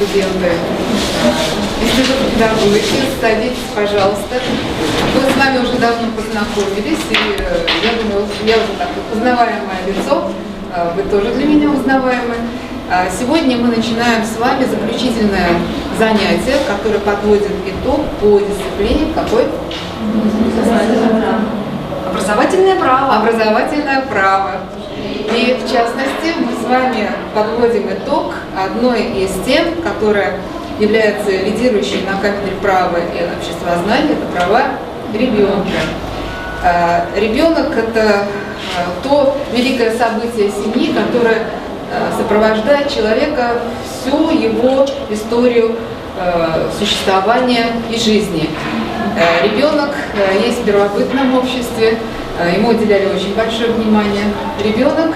студенты Института педагогики. Садитесь, пожалуйста. Мы с вами уже давно познакомились, и я думаю, я уже такое узнаваемое лицо, вы тоже для меня узнаваемы. Сегодня мы начинаем с вами заключительное занятие, которое подводит итог по дисциплине какой? Образовательное право. Образовательное право. И в частности мы с вами подводим итог одной из тем, которая является лидирующей на кафедре права и обществознания, это права ребенка. Ребенок – это то великое событие семьи, которое сопровождает человека всю его историю существования и жизни. Ребенок есть в первобытном обществе, ему уделяли очень большое внимание. Ребенок,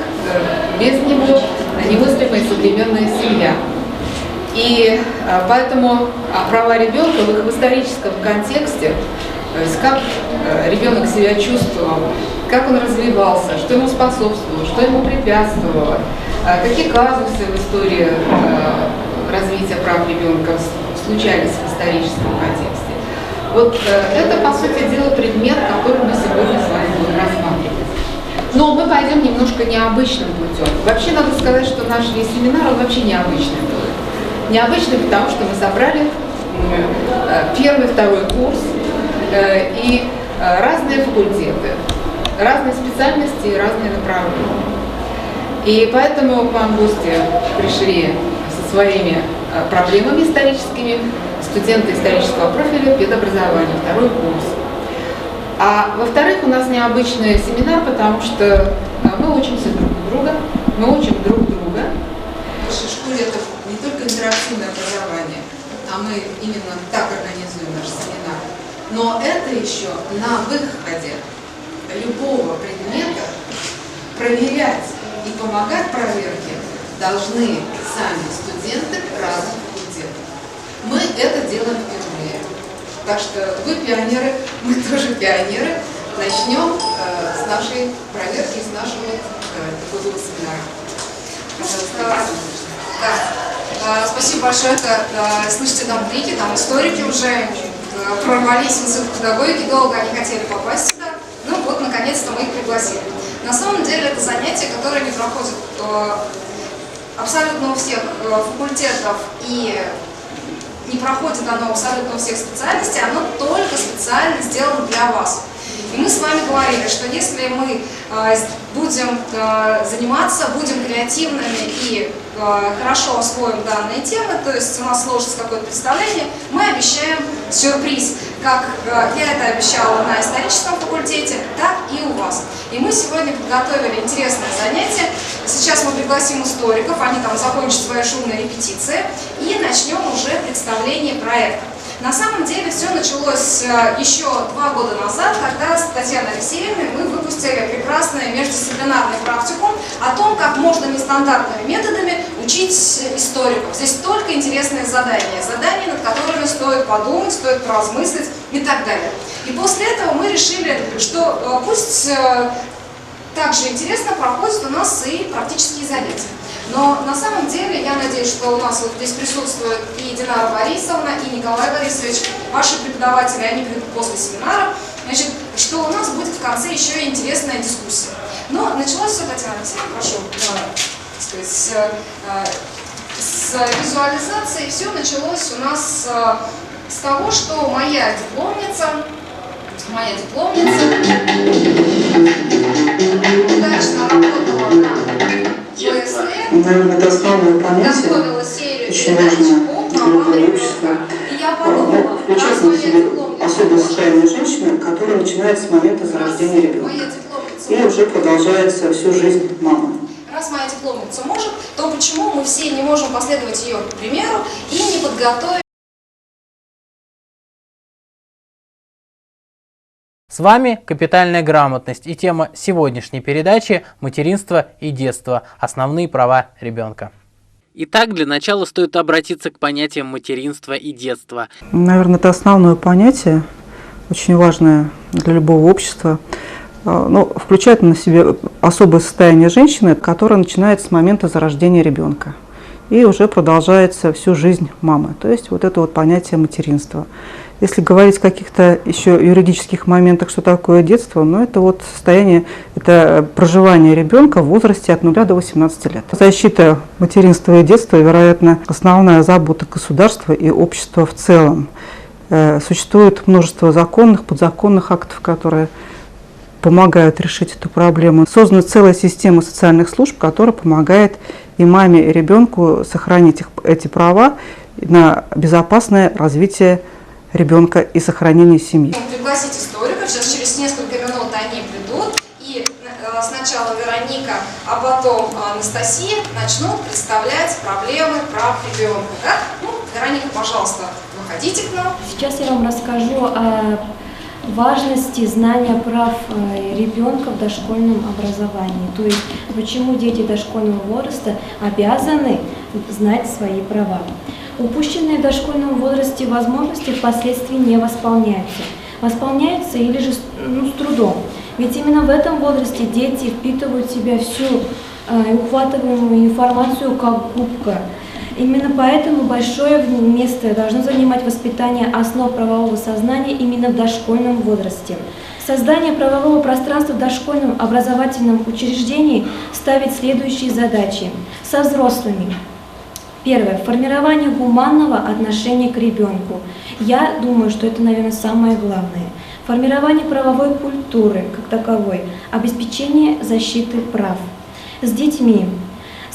без него немыслимая современная семья. И поэтому права ребенка в их историческом контексте, то есть как ребенок себя чувствовал, как он развивался, что ему способствовало, что ему препятствовало, какие казусы в истории развития прав ребенка случались в историческом контексте. Вот это, по сути дела, предмет, который мы сегодня с вами будем рассматривать. Но мы пойдем немножко необычным путем. Вообще, надо сказать, что наш весь семинар, он вообще необычный был. Необычный, потому что мы собрали первый, второй курс и разные факультеты, разные специальности и разные направления. И поэтому к вам гости пришли со своими проблемами историческими, студенты исторического профиля педобразования, второй курс. А во-вторых, у нас необычный семинар, потому что мы учимся друг у друга, мы учим друг друга. В нашей школе это не только интерактивное образование, а мы именно так организуем наш семинар, но это еще на выходе любого предмета проверять и помогать проверке должны сами студенты разных факультетов. Мы это делаем впервые. Так что вы пионеры, мы тоже пионеры. Начнем с нашей проверки, с нашего такого семинара. Да. Спасибо большое. Слышите, там крики, там историки уже прорвались в институт педагогики, долго они хотели попасть сюда. Ну вот, наконец-то мы их пригласили. На самом деле это занятие, которое не проходит абсолютно у всех факультетов и не проходит оно абсолютно у всех специальностей, оно только специально сделано для вас. И мы с вами говорили, что если мы будем заниматься, будем креативными и хорошо освоим данные темы, то есть у нас сложится какое-то представление, мы обещаем сюрприз. Как я это обещала на историческом факультете, так и у вас. И мы сегодня подготовили интересное занятие. Сейчас мы пригласим историков, они там закончат свои шумные репетиции, и начнем уже представление проекта. На самом деле все началось еще 2 года назад, когда с Татьяной Алексеевной мы выпустили прекрасный междисциплинарный практикум о том, как можно нестандартными методами учить историков. Здесь только интересные задания, над которыми стоит подумать, стоит поразмыслить и так далее. И после этого мы решили, что пусть так же интересно проходят у нас и практические занятия. Но на самом деле, я надеюсь, что у нас вот здесь присутствуют и Динара Борисовна, и Николай Борисович, ваши преподаватели, они придут после семинара, значит, что у нас будет в конце еще и интересная дискуссия. Но началось все, Татьяна Алексеевна, прошу, с визуализации все началось у нас с того, что моя дипломница удачно работала на наверное, это основное понятие, очень важное для общества. Включать на себе особое состояние женщины, которое начинается с момента зарождения ребенка и уже продолжается всю жизнь мамы. Раз моя дипломница может, то почему мы все не можем последовать ее примеру и не подготовить? С вами «Капитальная грамотность» и тема сегодняшней передачи «Материнство и детство. Основные права ребенка». Итак, для начала стоит обратиться к понятиям материнства и детства. Наверное, это основное понятие, очень важное для любого общества. Но включает на себе особое состояние женщины, которое начинается с момента зарождения ребенка и уже продолжается всю жизнь мамы. То есть вот это вот понятие материнства. Если говорить о каких-то еще юридических моментах, что такое детство, ну это вот состояние, это проживание ребенка в возрасте от 0 до 18 лет. Защита материнства и детства, вероятно, основная забота государства и общества в целом. Существует множество законных, подзаконных актов, которые помогают решить эту проблему. Создана целая система социальных служб, которая помогает и маме, и ребенку сохранить эти права на безопасное развитие ребенка и сохранение семьи. Пригласить историков, сейчас через несколько минут они придут, и сначала Вероника, а потом Анастасия начнут представлять проблемы прав ребенка. Да? Ну, Вероника, пожалуйста, выходите к нам. Сейчас я вам расскажу о важности знания прав ребенка в дошкольном образовании. То есть, почему дети дошкольного возраста обязаны знать свои права. Упущенные в дошкольном возрасте возможности впоследствии не восполняются. Восполняются или же с трудом. Ведь именно в этом возрасте дети впитывают в себя всю ухватываемую информацию как губка. Именно поэтому большое место должно занимать воспитание основ правового сознания именно в дошкольном возрасте. Создание правового пространства в дошкольном образовательном учреждении ставит следующие задачи со взрослыми. Первое. Формирование гуманного отношения к ребенку. Я думаю, что это, наверное, самое главное. Формирование правовой культуры как таковой. Обеспечение защиты прав. С детьми.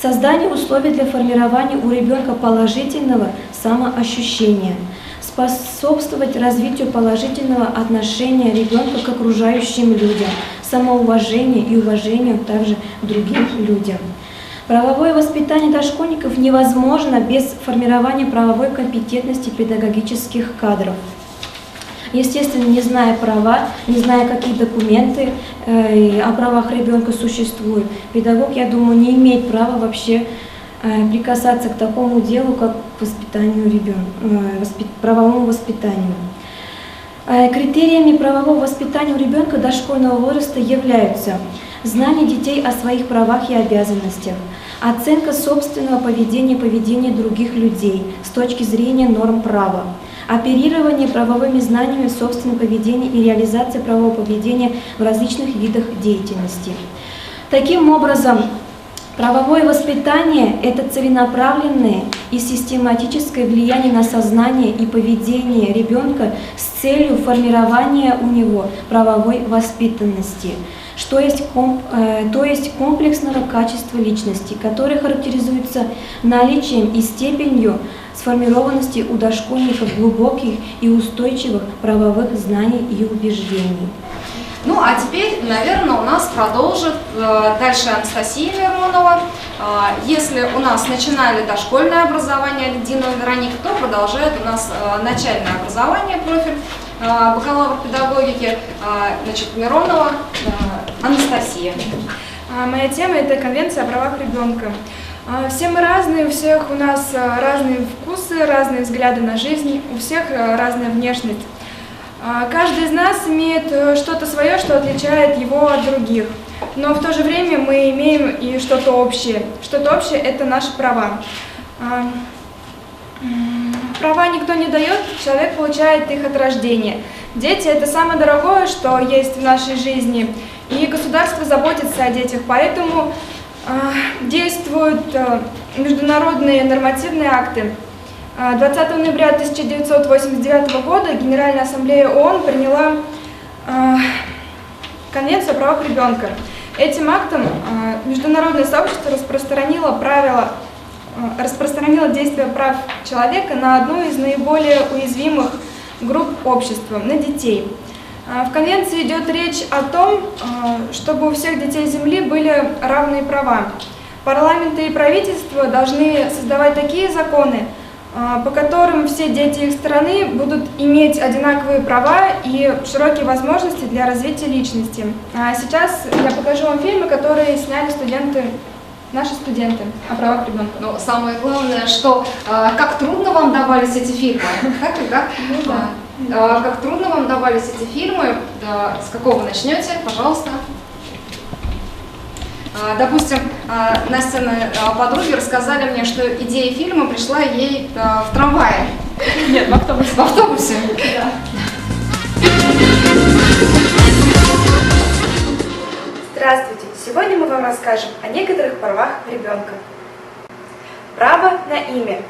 Создание условий для формирования у ребенка положительного самоощущения. Способствовать развитию положительного отношения ребенка к окружающим людям. Самоуважению и уважению также к другим людям. Правовое воспитание дошкольников невозможно без формирования правовой компетентности педагогических кадров. Естественно, не зная права, не зная, какие документы о правах ребенка существуют, педагог, я думаю, не имеет права вообще прикасаться к такому делу, как к воспитанию ребенка, правовому воспитанию. Критериями правового воспитания у ребенка дошкольного возраста являются знание детей о своих правах и обязанностях, оценка собственного поведения и поведения других людей с точки зрения норм права, оперирование правовыми знаниями собственного поведения и реализация правового поведения в различных видах деятельности. Таким образом, правовое воспитание – это целенаправленное и систематическое влияние на сознание и поведение ребенка с целью формирования у него правовой воспитанности, то есть комплексного качества личности, которое характеризуется наличием и степенью сформированности у дошкольников глубоких и устойчивых правовых знаний и убеждений. Ну, а теперь, наверное, у нас продолжит дальше Анастасия Миронова. Если у нас начинали дошкольное образование Лединова Вероника, то продолжает у нас начальное образование, профиль бакалавр педагогики, значит, Миронова Анастасия. Моя тема – это Конвенция о правах ребенка. Все мы разные, у всех у нас разные вкусы, разные взгляды на жизнь, у всех разная внешность. Каждый из нас имеет что-то свое, что отличает его от других. Но в то же время мы имеем и что-то общее. Что-то общее – это наши права. Права никто не дает, человек получает их от рождения. Дети – это самое дорогое, что есть в нашей жизни. И государство заботится о детях, поэтому действуют международные нормативные акты. 20 ноября 1989 года Генеральная ассамблея ООН приняла Конвенцию о правах ребенка. Этим актом международное сообщество распространило действие прав человека на одну из наиболее уязвимых групп общества – на детей. В Конвенции идет речь о том, чтобы у всех детей Земли были равные права. Парламенты и правительства должны создавать такие законы, по которым все дети их страны будут иметь одинаковые права и широкие возможности для развития личности. Сейчас я покажу вам фильмы, которые сняли наши студенты о правах ребенка. Но самое главное, что как трудно вам давались эти фильмы, так? Ну, да. Как трудно вам давались эти фильмы, с какого начнете, пожалуйста. Допустим, Настины подруги рассказали мне, что идея фильма пришла ей в трамвае. Нет, в автобусе. В автобусе? Да. Здравствуйте! Сегодня мы вам расскажем о некоторых правах ребенка. Право на имя.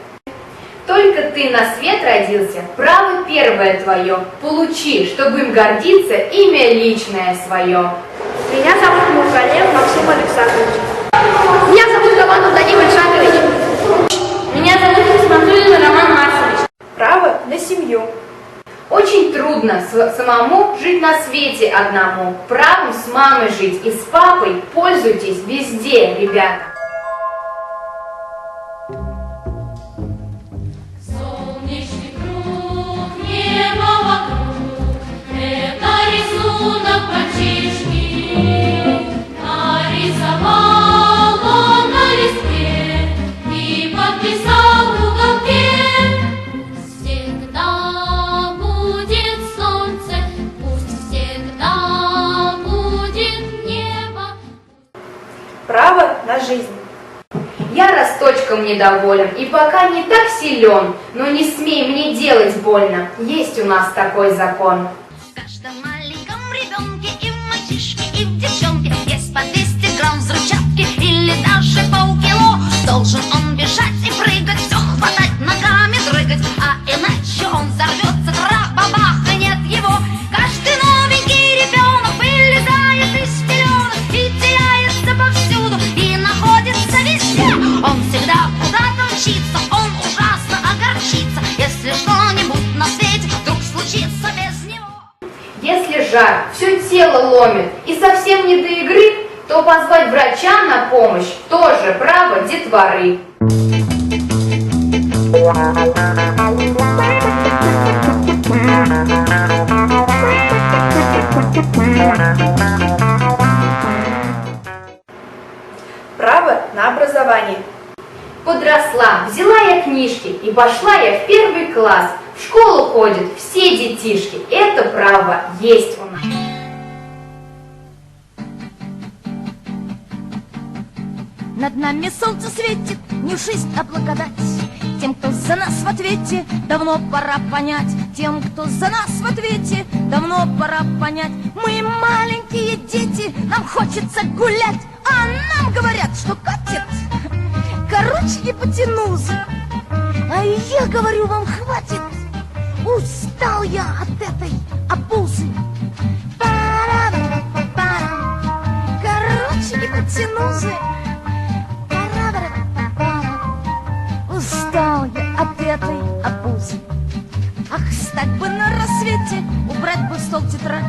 Только ты на свет родился, право первое твое. Получи, чтобы им гордиться, имя личное свое. Меня зовут Мухалев Максим Александрович. Меня зовут Галанов Данил Ильшатович. Меня зовут Исматуллин Роман Марсович. Право на семью. Очень трудно самому жить на свете одному. Правом с мамой жить и с папой пользуйтесь везде, ребята. Солнечный круг, небо вокруг, это рисунок мальчишки. Нарисовал он на листке и подписал в уголке. Всегда будет солнце, пусть всегда будет небо. Право на жизнь. Я росточком недоволен и пока не так силен, но не смей мне делать больно, есть у нас такой закон. В каждом маленьком ребенке и в мальчишке, и в девчонке есть по 200 грамм взрывчатки или даже полкило. Должен он бежать и прыгать, все хватать, ногами дрыгать, а иначе он взорвется, тра-бабах, и нет его. Каждый новенький ребенок вылезает из пеленок и теряется повсюду, и находится везде. Он всегда куда-то мчится, он ужасно огорчится, если что-нибудь на свете вдруг случится без него. Если жар все тело ломит и совсем не до игры, то позвать врача на помощь тоже право детворы. Право на образование. Подросла, взяла я книжки и пошла я в первый класс. В школу ходят все детишки, это право есть у нас. Над нами солнце светит, не жизнь, а благодать. Тем, кто за нас в ответе, давно пора понять. Тем, кто за нас в ответе, давно пора понять. Мы маленькие дети, нам хочется гулять, а нам говорят, что катит короче гипотенузы. А я говорю вам, хватит, устал я от этой обузы. Пара-пара-пара. Короче гипотенузы. Устал я от этой обузы. Ах, встать бы на рассвете, убрать бы в стол тетрадь.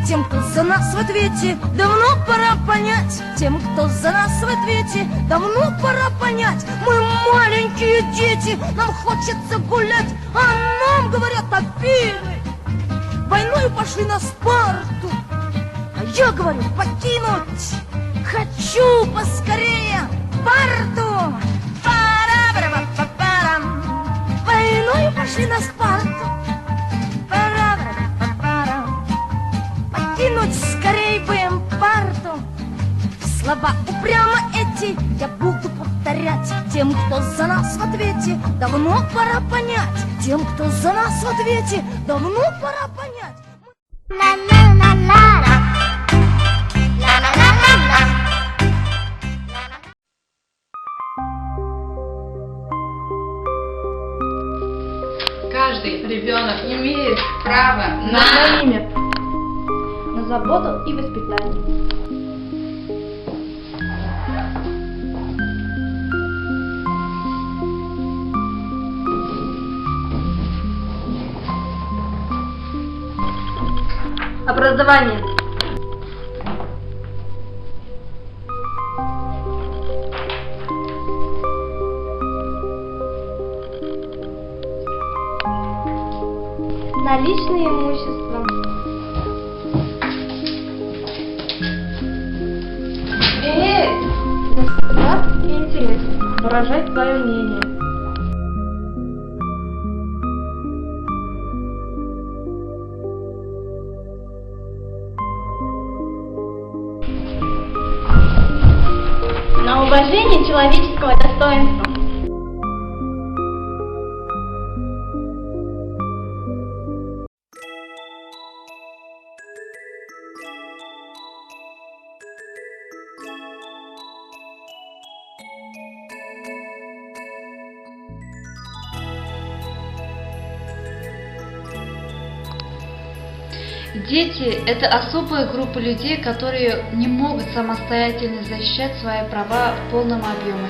Тем, кто за нас в ответе, давно пора понять. Тем, кто за нас в ответе, давно пора понять. Мы маленькие дети, нам хочется гулять, а нам говорят обиды. Войною пошли на Спарту, а я говорю покинуть хочу поскорее Спарту. Пара-пара-пара-пара. Войною пошли на Спарту. Пара-пара-пара. Покинуть скорей бы им Спарту. Слова упрямо эти я буду повторять. Тем, кто за нас в ответе, давно пора понять. Тем, кто за нас в ответе, давно пора понять. Каждый ребенок имеет право На имя. На заботу и воспитание. Образование. На личное имущество. Иметь государственный интерес. Выражать свое мнение. уважение человеческого достоинства. Дети – это особая группа людей, которые не могут самостоятельно защищать свои права в полном объеме.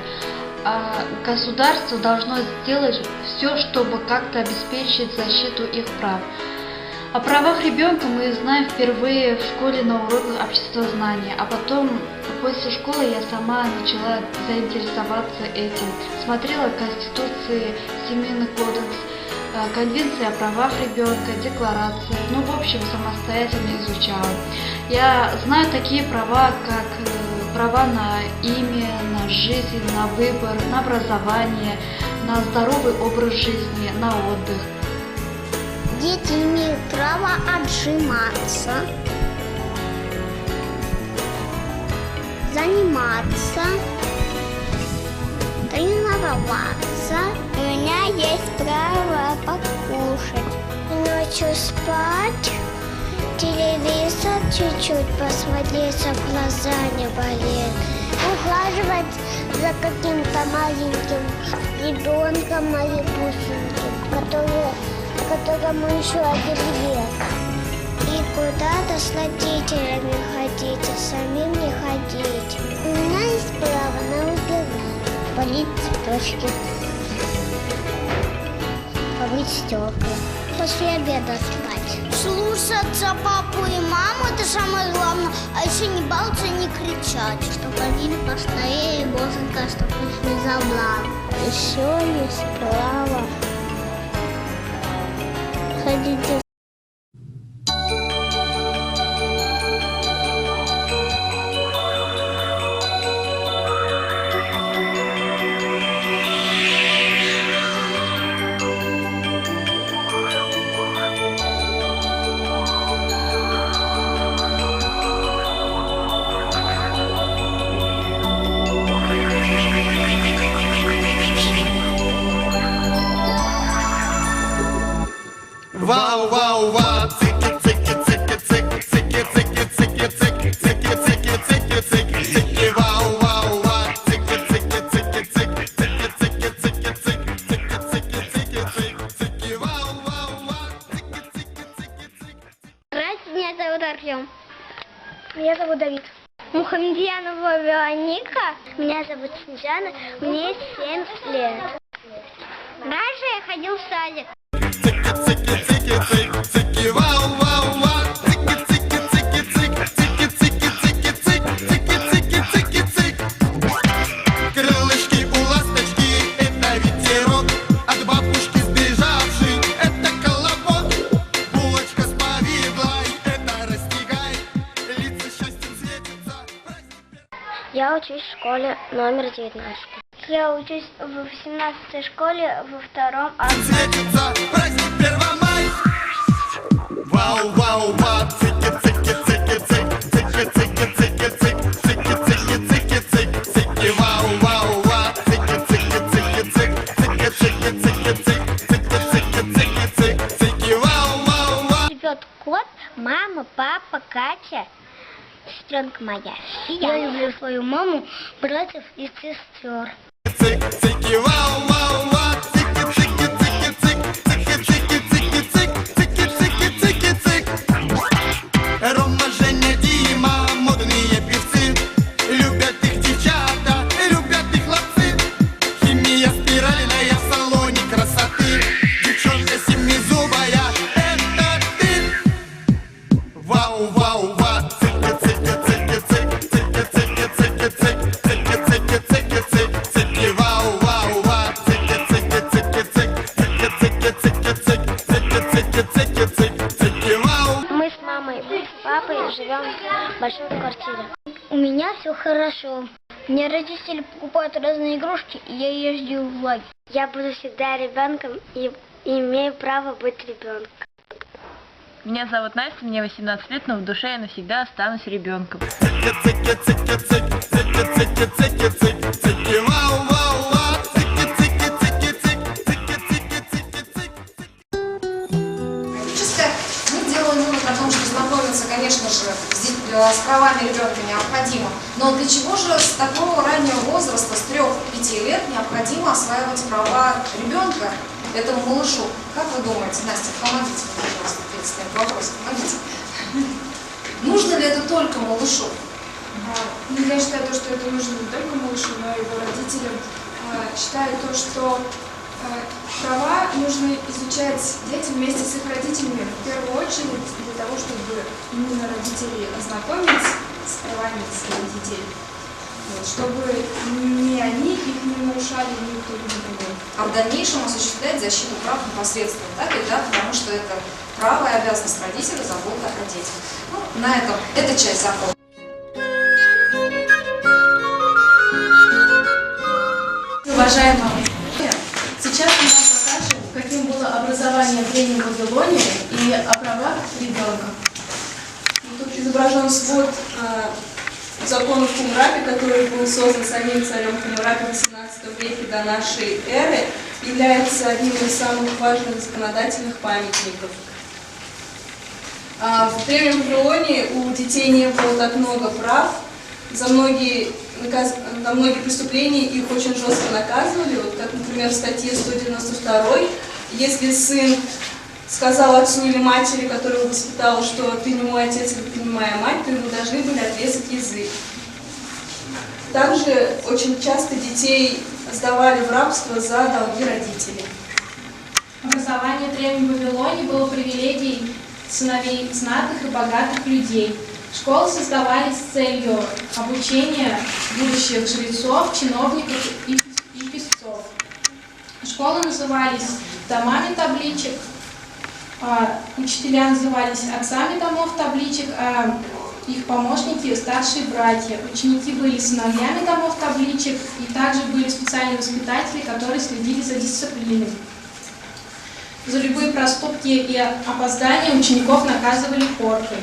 А государство должно сделать все, чтобы как-то обеспечить защиту их прав. О правах ребенка мы знаем впервые в школе на уроках обществознания, а потом после школы я сама начала заинтересоваться этим. Смотрела Конституции, Семейный кодекс, Конвенция о правах ребенка, декларация, в общем, самостоятельно изучала. Я знаю такие права, как права на имя, на жизнь, на выбор, на образование, на здоровый образ жизни, на отдых. Дети имеют право отжиматься, заниматься, тренироваться. У меня есть право покушать. Ночью спать, телевизор чуть-чуть посмотреть, чтобы глаза не болели. Ухаживать за каким-то маленьким ребенком, малепусеньким, которому еще 1 век. И куда-то с родителями ходить, а самим не ходить. У меня есть право на убирать, полить цветочки, помыть стекла, после обеда спать. Слушаться папу и маму — это самое главное, а еще не баловаться, не кричать, чтобы ходили постояли, боженька, чтобы их не забрал. Еще есть право ходить. Вау, вау, вау, цики, цики, цики, цики, цики, цики, цики, цики, цики, цики, цики, цики, цики, вау, вау, вау, цики, цики, цики, цики, цики, цики, цики, цики, цики, цики, цики, цики, цики, вау, вау, вау, цики, цики, цики, цики. Здравствуйте, меня зовут Артем. Меня зовут Давид. Мухамедьянова Вероника. Меня зовут Снежана. Мне 7 лет. Раньше я ходил в садик. Крылышки у ласточки — это ветерок, от бабушки сбежавший — это колобок. Булочка с повидлой — это растягай, лица счастьем светятся. Я учусь в школе номер 19. Я учусь в 18-й школе во 2 А. Светится праздник Первомай. Вау, вау, вау, цики, цики, цики, цики, цики, цики, цики, цики, цики, цики, цики, цики, цики, вау, вау, вау, цики, цики, цики, цики, цики, цики, цики, цики, цики, цики, цики, цики, вау, вау, вау. Живет кот, мама, папа, Катя, сестренка моя. И я люблю свою маму, братьев и сестер. Цики, вау, вау, вау, цики, цики, цики, цики, цики, цики, цики, цики, цики, цики. Рома, Женя, Дима, модные певцы, любят их девчата, любят их хлопцы. Химия спиральная в салоне красоты, девчонка семизубая, это ты. Вау, вау, вау, цики, цики, цики, цики, цики, цики, цики, цики, цики, цики, цики, цики, цики, вау, вау, вау, цики, цики, цики, цики, цики, цики, цики, цики, цики, цики, цики, вау. Мы с мамой и с папой живем в большой квартире. У меня все хорошо. Мне родители покупают разные игрушки, и я езжу в лагерь. Я буду всегда ребенком и имею право быть ребенком. Меня зовут Настя, мне 18 лет, но в душе я навсегда останусь ребенком. Цики, цики, цики, цики, цики, цики, цики, цик, цики, вау, вау, вау, цики, цики, цики, цик, цики, цики, цики, цик. Практически мы делаем вывод о том, что знакомиться, конечно же, с правами ребенка необходимо. Но для чего же с такого раннего возраста, с 3-5 лет, необходимо осваивать права ребенка, этому малышу? Как вы думаете, Настя, помогите мне, пожалуйста, перед этим вопросом, помогите. Нужно ли это только малышу? Я считаю, что это нужно не только малышу, но и его родителям. Считаю то, что права нужно изучать детям вместе с их родителями, в первую очередь для того, чтобы именно родителей ознакомить с правами своих детей, вот, чтобы ни они их не нарушали, ни кто-либо другой. А в дальнейшем осуществлять защиту прав непосредственно, так и да, потому что это право и обязанность родителя забота о детях. Ну, на этом эта часть закона. Уважаемые, сейчас мы вам покажем, каким было образование в Древнем Вавилоне и о правах ребенка. Тут изображен свод законов Хаммурапи, который был создан самим царем Хаммурапи в 18 веке до нашей эры, является одним из самых важных законодательных памятников. В Древнем Вавилоне у детей не было так много прав, за многие преступления их очень жестко наказывали, вот как, например, в статье 192, если сын сказал отцу или матери, которого воспитал, что ты не мой отец или ты не моя мать, то ему должны были отрезать язык. Также очень часто детей сдавали в рабство за долги родителей. Образование в Древнем Вавилоне было привилегией сыновей знатных и богатых людей. Школы создавались с целью обучения будущих жрецов, чиновников и писцов. Школы назывались домами табличек, учителя назывались отцами домов табличек, а их помощники – старшие братья. Ученики были сыновьями домов табличек, и также были специальные воспитатели, которые следили за дисциплиной. За любые проступки и опоздания учеников наказывали поркой.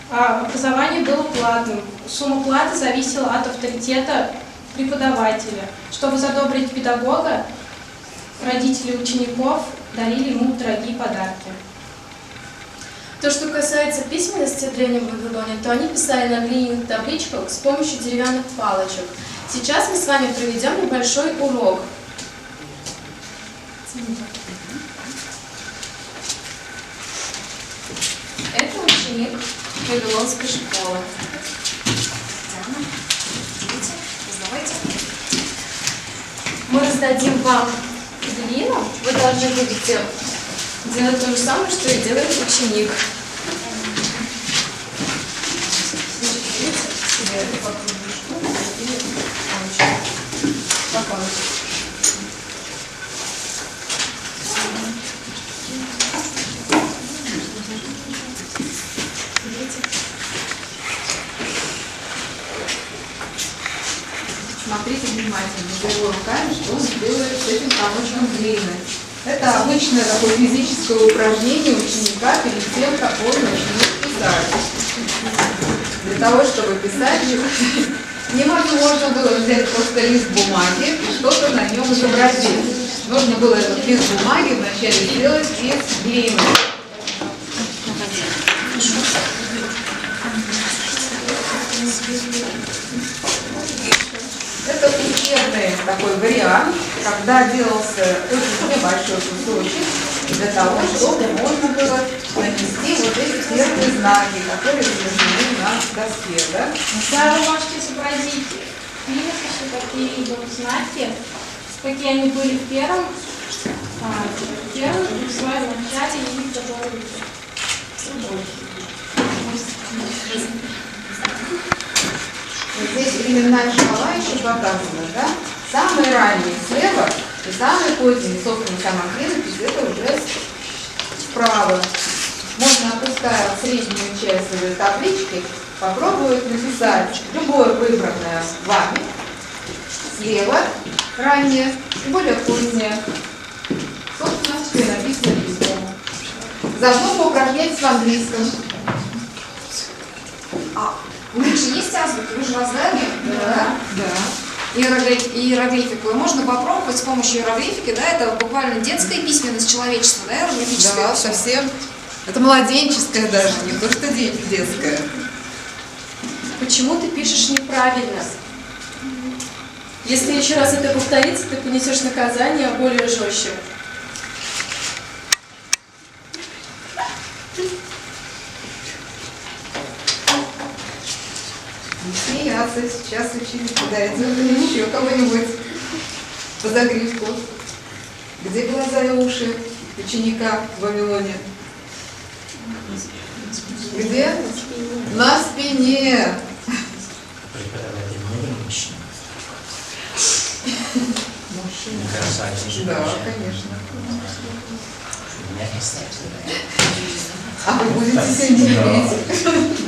Образование было платным. Сумма платы зависела от авторитета преподавателя. Чтобы задобрить педагога, родители учеников дарили ему дорогие подарки. То, что касается письменности в Древнем Вавилоне, то они писали на глиняных табличках с помощью деревянных палочек. Сейчас мы с вами проведем небольшой урок. Это ученик Вавилонской школы. Мы раздадим вам глину. Вы должны будете делать то же самое, что и делает ученик. Смотрите внимательно за его руками, что он делает с этим комочком глины. Это обычное такое физическое упражнение ученика перед тем, как он начнет писать. Для того, чтобы писать, невозможно было взять просто лист бумаги и что-то на нем изобразить. Нужно было этот лист бумаги вначале сделать из глины. Это учебный такой вариант, когда делался очень небольшой кусочек для того, чтобы можно было нанести вот эти первые знаки, которые изображены на доске. Да? Да, вы можете изобразить клинописи, какие-либо знаки, какие они были в первом своем начале и которые Здесь временная шкала еще показана, да? Самые ранние слева и самые поздние, собственно, сама клинопись, это уже справа. Можно, опуская среднюю часть своей таблички, попробовать написать любое выбранное вами. Слева раннее и более позднее. Собственно, все написано письмом. Заодно поупражняйтесь в английском. У них же есть азбука, вы же раздали? Да. Иероглифику. И можно попробовать с помощью иероглифики, да, это буквально детская письменность человечества, да, иероглифическая. Да, совсем. Это младенческая даже, не то что детская. Почему ты пишешь неправильно? Если еще раз это повторится, ты понесешь наказание более жестче. Не смеяться, сейчас учитель подойдет или еще кого-нибудь по загривку. Где глаза и уши ученика в Вавилоне? Где? На спине. Да, конечно. А вы будете сильнее видеть.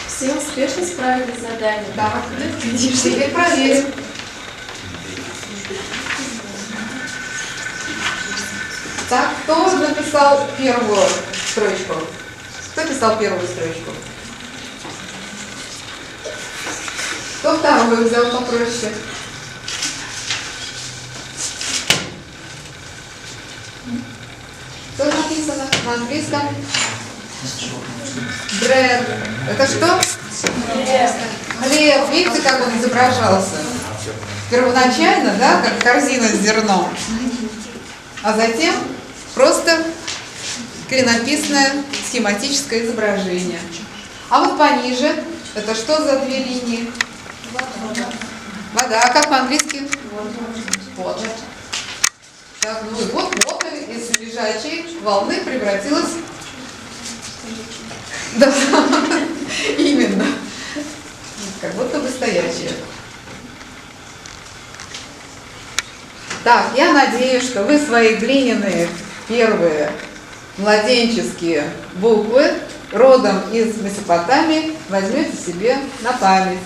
Все успешно справились с заданием. Так, теперь проверим. Так, кто написал первую строчку? Кто писал первую строчку? Кто вторую взял попроще? Что написано на английском? Bread. Это что? Хлеб. Видите, как он изображался? Первоначально, да, как корзина с зерном. А затем просто клинописное схематическое изображение. А вот пониже, это что за две линии? Вода. А как по-английски? Вот. Так, ну и вот из лежачей волны превратилась. Да, именно. Как будто бы стоячая. Так, я надеюсь, что вы свои глиняные первые младенческие буквы родом из Месопотамии возьмете себе на память.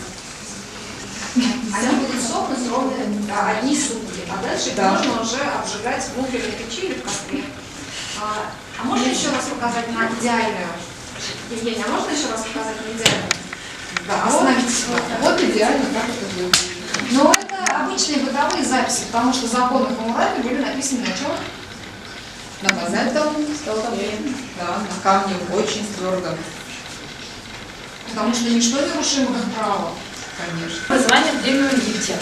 Они будут сохнуть ровно одни сутки, а дальше их можно уже обжигать в угольной печи или в костре. А можно еще раз показать на идеальную? Евгения, а можно еще раз показать на идеальную? Да, остановитесь. Вот идеально, как это будет. Но это обычные бытовые записи, потому что законы Хаммурапи были написаны на чем? На базальтовом столбе. Да, на камне очень твердом. Потому что ничто нерушимо, как право. Конечно. Образование в Древнем Египте.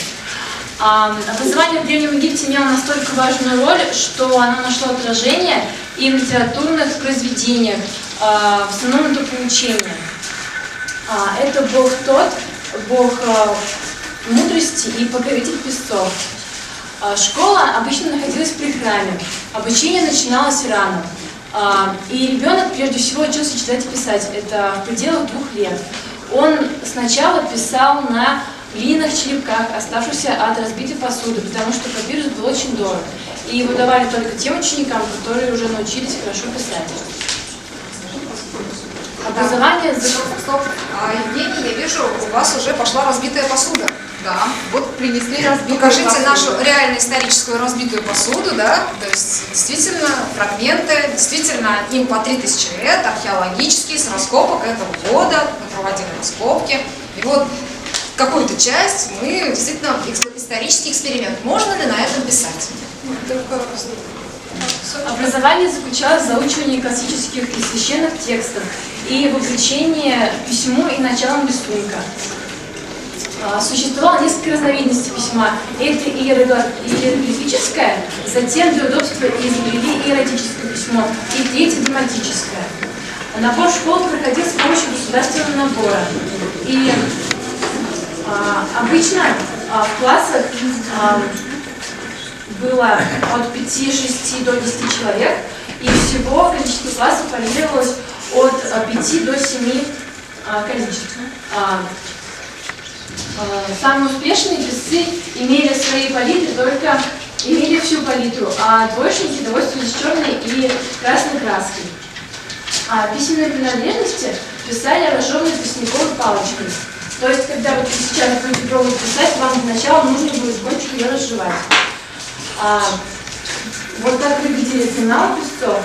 Образование в Древнем Египте имело настолько важную роль, что оно нашло отражение и в литературных произведениях, в основном это поучение. Это Бог тот, Бог мудрости и покровитель песцов. Школа обычно находилась при храме, обучение начиналось рано. И ребенок прежде всего учился читать и писать, это в пределах 2 лет. Он сначала писал на глиняных черепках, оставшихся от разбитой посуды, потому что папирус был очень дорог. И его давали только тем ученикам, которые уже научились хорошо писать. Образование... Стоп. Евгений, я вижу, у вас уже пошла разбитая посуда. Да, вот принесли разбитую Покажите посуду. нашу реально историческую разбитую посуду, да, то есть действительно фрагменты, действительно им по 3000 лет, археологические, с раскопок этого года, мы проводили раскопки. И вот какую-то часть мы действительно исторический эксперимент. Можно ли на этом писать? Образование заключалось в заучивании классических и священных текстов и в обучении письму и началам рисунка. Существовало несколько разновидностей письма. Это иероглифическое, затем для удобства изобрели иеротическое письмо, и третье драматическое. Набор в школу проходил с помощью государственного набора. И обычно в классах было от 5-6 до 10 человек, и всего количество классов варьировалось от 5 до 7 количеств. Самые успешные писцы имели свои палитры, только имели всю палитру, а двоечники довольствовались черной и красной краской. Письменные принадлежности писали обожженной тростниковой палочкой. То есть, когда вы сейчас будете пробовать писать, вам для начала нужно будет кончик ее разжевать. Вот так выглядели финалы песцов.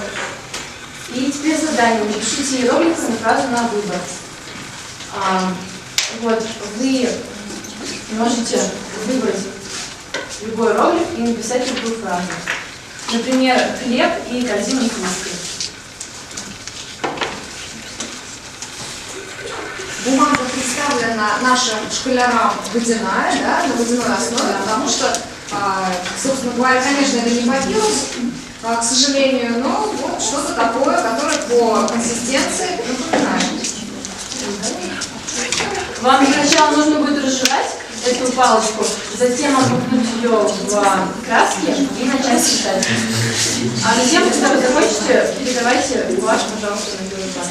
И теперь задание. Напишите иероглифы на фразу на выбор. Вот, вы можете выбрать любой иероглиф и написать любую фразу. Например, хлеб и корзина фруктов. Бумага представлена нашим школярам водяная, да, на водяной основе, потому что, собственно говоря, конечно, это не папирус, к сожалению, но вот что-то такое, которое по консистенции напоминает. Вам сначала нужно будет разжевать эту палочку, затем обмакнуть ее в краски и начать писать. А затем, когда вы закончите, передавайте гуашь, пожалуйста, на белый план.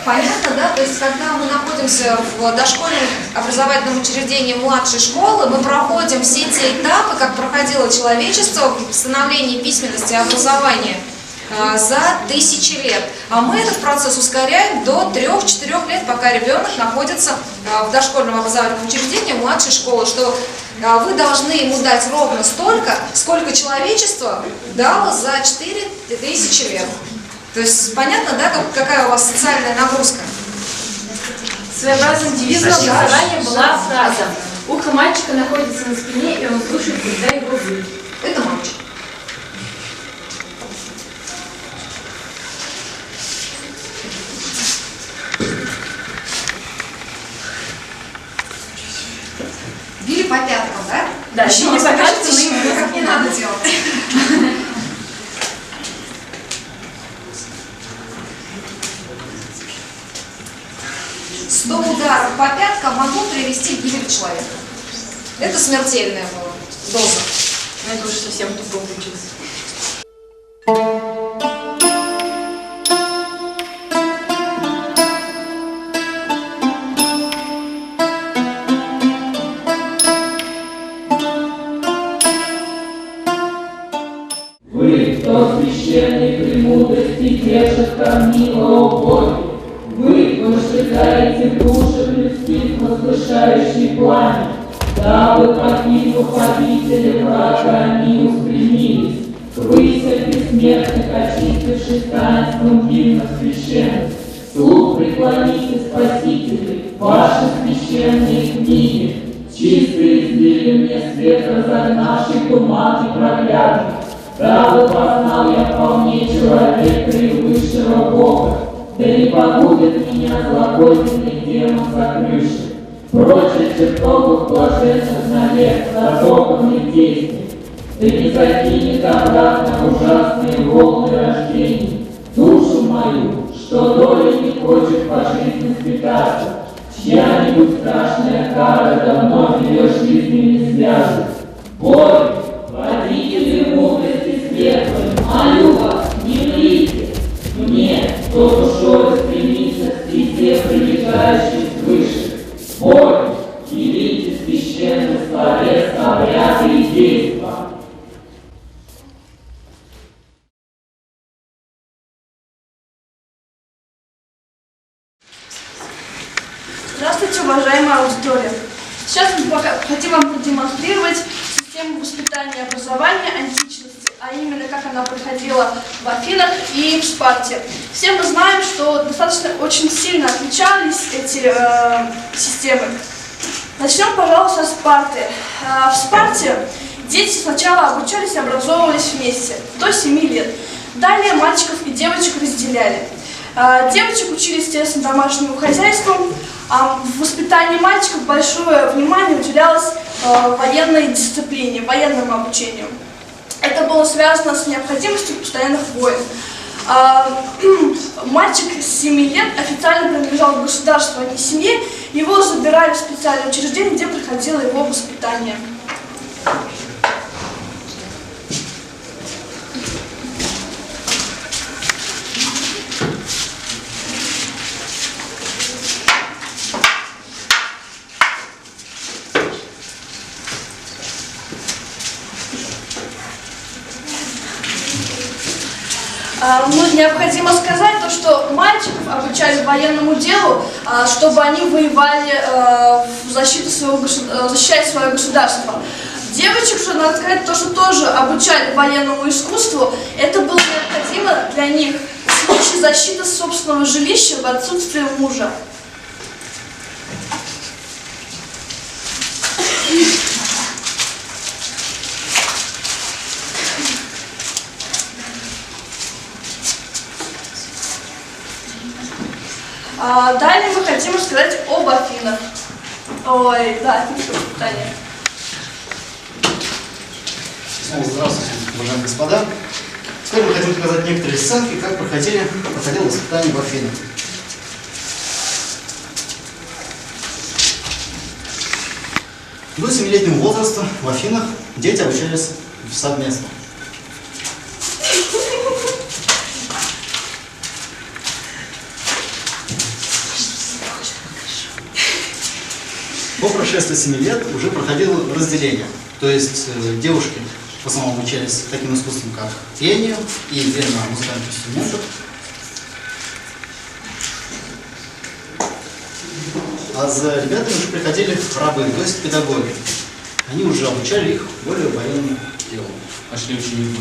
Понятно, да? То есть, когда мы находимся в дошкольном образовательном учреждении младшей школы, мы проходим все те этапы, как проходило человечество в становлении письменности и образования за тысячи лет. А мы этот процесс ускоряем до 3-4 лет, пока ребенок находится в дошкольном образовательном учреждении младшей школы, что вы должны ему дать ровно столько, сколько человечество дало за 4000 лет. То есть понятно, да, какая у вас социальная нагрузка? Своеобразным девизом образования была фраза: «Ухо мальчика находится на спине, и он слушает, когда его бьют». Это мальчик. Били по пяткам, да? Да, еще били не по пяткам, покажите, но как не надо делать. 100 ударов по пяткам могло привести к гибели человека. Это смертельная была доза. Это уже совсем тупо получилось. Вы, кто священной премудрости держит корнило боли, вы пожигаете души людских, возвышающий пламя, дабы, покинув обители врага, они устремились, выся бессмертных, очистившись таинством гимнов священных. Вслух преклоните, Спасители, ваши священные книги, чистые излили мне свет, разогнавший туман и проклятый. Дабы познал я вполне человека и высшего Бога, да не погубит меня злокозненный демон закрывший. Прочь от чертогов блаженных навек, задоханных действий, да не закинет обратно ужасные волны рождений. Душу мою, что доля не хочет по жизни скитаться, чья-нибудь страшная кара давно ее жизни не свяжет. Боги, водители мудрости светлой, молю вас, не мрите. Мне, кто душой стремится к стезе, прилегающей свыше. Боги, велите священный словес, обряды и действа. Здравствуйте, уважаемая аудитория! Сейчас мы хотим вам продемонстрировать систему воспитания и образования античности, а именно как она проходила в Афинах и в Спарте. Все мы знаем, что достаточно очень сильно отличались эти системы. Начнем, пожалуйста, с Спарты. В Спарте дети сначала обучались и образовывались вместе, до 7 лет. Далее мальчиков и девочек разделяли. Девочек учили, естественно, домашнему хозяйству, а в воспитании мальчиков большое внимание уделялось военной дисциплине, военному обучению. Это было связано с необходимостью постоянных войн. Мальчик с 7 лет официально принадлежал к государству, а не семье. Его забирали в специальное учреждение, где проходило его воспитание. Ну, необходимо сказать то, что мальчиков обучали военному делу, чтобы они воевали защищать свое государство. Девочек, что надо сказать, то, что тоже обучали военному искусству, это было необходимо для них в случае защиты собственного жилища в отсутствие мужа. Далее мы хотим рассказать об Афинах. Ой, да, питание. Здравствуйте, уважаемые господа. Теперь мы хотим показать некоторые сценки, как проходило воспитание в Афинах. До 7-летнего возраста в Афинах дети обучались совместно. По прошествии 7 лет уже проходило разделение, то есть девушки в основном обучались таким искусством, как пению и игре на музыкальных инструментах. А за ребятами уже приходили рабы, то есть педагоги. Они уже обучали их более военному делу. Пошли ученики.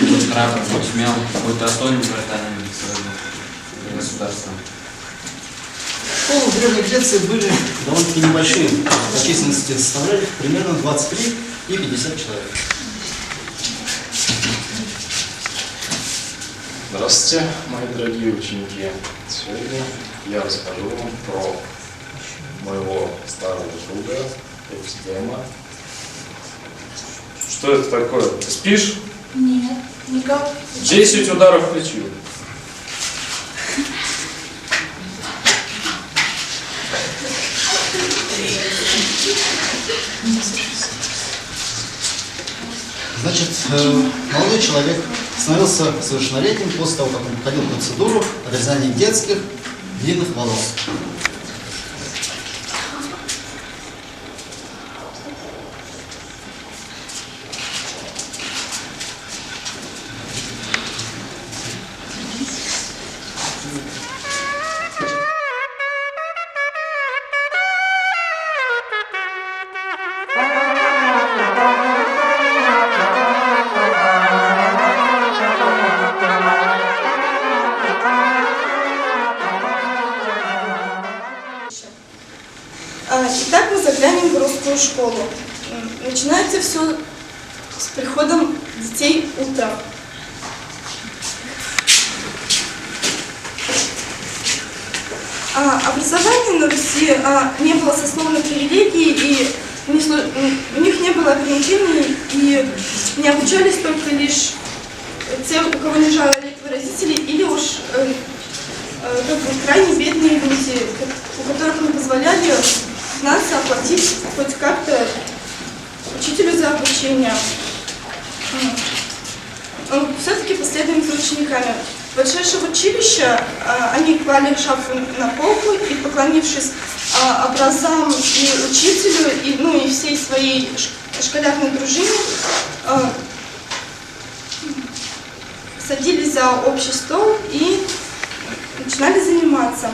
Будь храбр, будь смел, будь достойным гражданином своего государства. Школы в Древней Греции были довольно-таки небольшие. По численности составляли примерно 23 и 50 человек. Здравствуйте, мои дорогие ученики. Сегодня я расскажу вам про моего старого друга Эпистема. Что это такое? Ты спишь? Нет, никак. 10 ударов плечу. Значит, молодой человек становился совершеннолетним после того, как он проходил процедуру отрезания детских длинных волос. Итак, мы заглянем в русскую школу. Начинается все с приходом детей утром. Образование на Руси не было сословной привилегией, и у них не было ограничений, и не обучались только лишь те, у кого не жаловали родители, или уж крайне бедные люди, у которых не позволяли финансово оплатить хоть как-то учителю за обучение. Все-таки последуем за учениками. Вошедшие в училище, они клали шапку на полку и, поклонившись образам и учителю, и всей своей школярной дружине, садились за общий стол и начинали заниматься.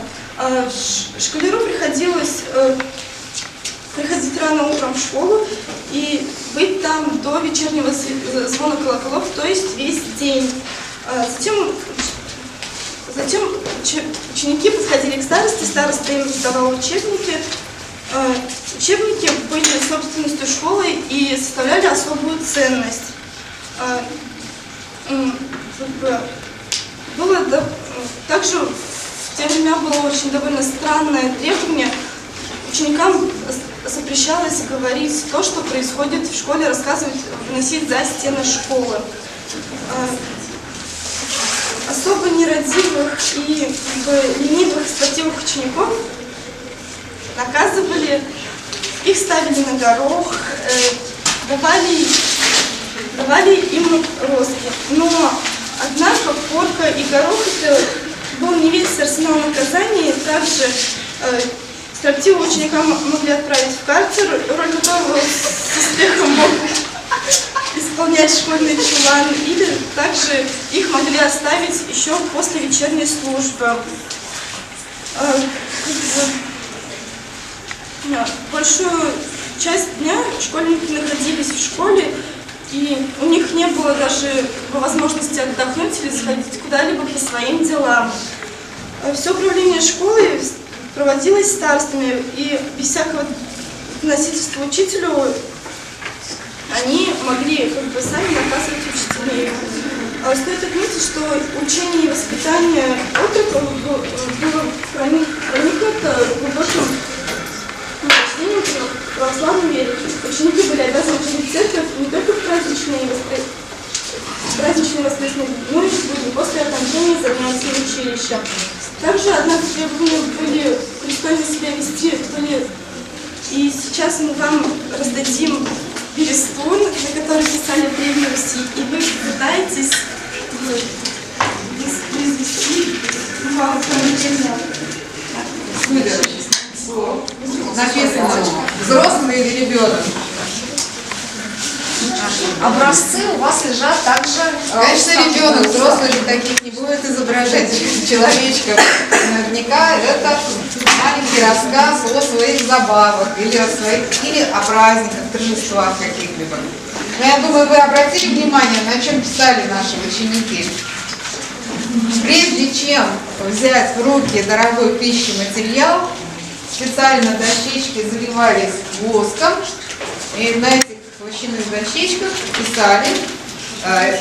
Школяру приходилось приходить рано утром в школу и быть там до вечернего звона колоколов, то есть весь день. Затем ученики подходили к старосте, староста им раздавал учебники. Учебники были собственностью школы и составляли особую ценность. Также в те времена было очень довольно странное требование. Ученикам запрещалось говорить то, что происходит в школе, рассказывать, выносить за стены школы. Особо нерадивых и ленивых, строптивых учеников наказывали, их ставили на горох, давали им розги. Но, однако, порка и горох — это был не весь арсенал наказаний. Также строптивого ученика могли отправить в карцер, роль которого с успехом мог исполнять снять школьный чулан, или также их могли оставить еще после вечерней службы. Большую часть дня школьники находились в школе, и у них не было даже возможности отдохнуть или сходить куда-либо по своим делам. Все управление школой проводилось старостами, и без всякого носительства учителю они могли сами наказывать учителей. Стоит отметить, что учение и воспитание отроков было проникнуто глубоким почтением к православной вере. Ученики были обязаны ходить в церковь не только в праздничные воскресные дни, но и в будни после окончания занятий училища. Также, однако, требования были пристойно себя вести, и сейчас мы вам раздадим берестун, на который писали древние Руси, и вы пытаетесь произвести вам написано взрослый или ребенок. Образцы у вас лежат также. Конечно, ребенок, взрослый же таких не будет изображать человечков. Наверняка это маленький рассказ о своих забавах или о праздниках, торжествах каких-либо. Но я думаю, вы обратили внимание, на чем писали наши ученики. Прежде чем взять в руки дорогой пищематериал, специально дощечки заливались воском, и на этих вощаных дощечках писали.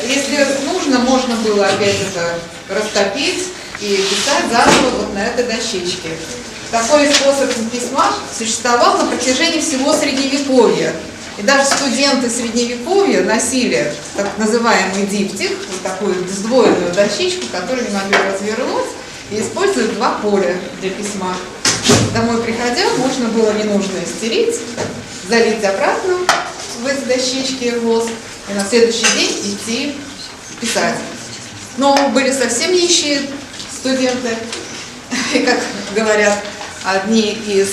Если нужно, можно было опять это растопить и писать заново вот на этой дощечке. Такой способ письма существовал на протяжении всего Средневековья. И даже студенты Средневековья носили так называемый диптих, вот такую сдвоенную дощечку, которую не могли развернуть, и используют два поля для письма. Домой приходя, можно было ненужное стереть, залить обратно в эти дощечки воск, и на следующий день идти писать. Но были совсем нищие студенты, и, как говорят одно из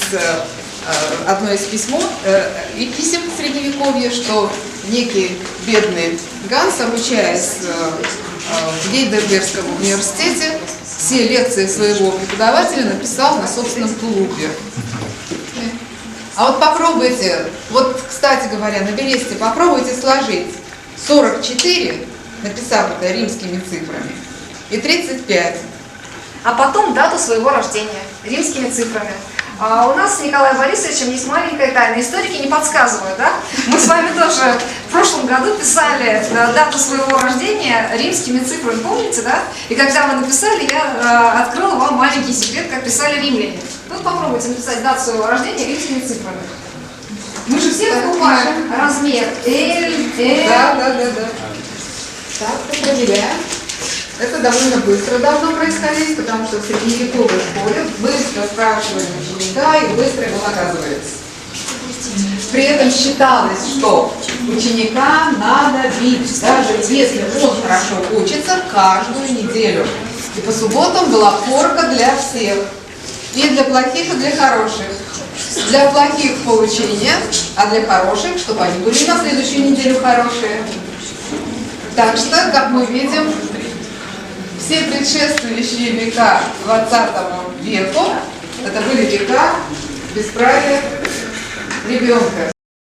писем Средневековья, что некий бедный Ганс, обучаясь в Гейдельбергском университете, все лекции своего преподавателя написал на собственном тулупе. А вот попробуйте, вот, кстати говоря, на бересте попробуйте сложить 44, написав это римскими цифрами, и 35. А потом дату своего рождения римскими цифрами. А у нас с Николаем Борисовичем есть маленькая тайна. Историки не подсказывают, да? Мы с вами тоже в прошлом году писали дату своего рождения римскими цифрами, помните, да? И когда мы написали, я открыла вам маленький секрет, как писали римляне. Вот попробуйте написать дату своего рождения римскими цифрами. Мы же все покупаем размер L. Да. Так, проверяем. Это довольно быстро должно происходить, потому что в средневековой школе быстро спрашивали ученика и быстро его наказывается. При этом считалось, что ученика надо бить, даже если он хорошо учится, каждую неделю. И по субботам была порка для всех. И для плохих, и для хороших. Для плохих поучение, а для хороших, чтобы они были на следующую неделю хорошие. Так что, как мы видим, все предшествующие века 20 веку, это были века бесправия ребенка.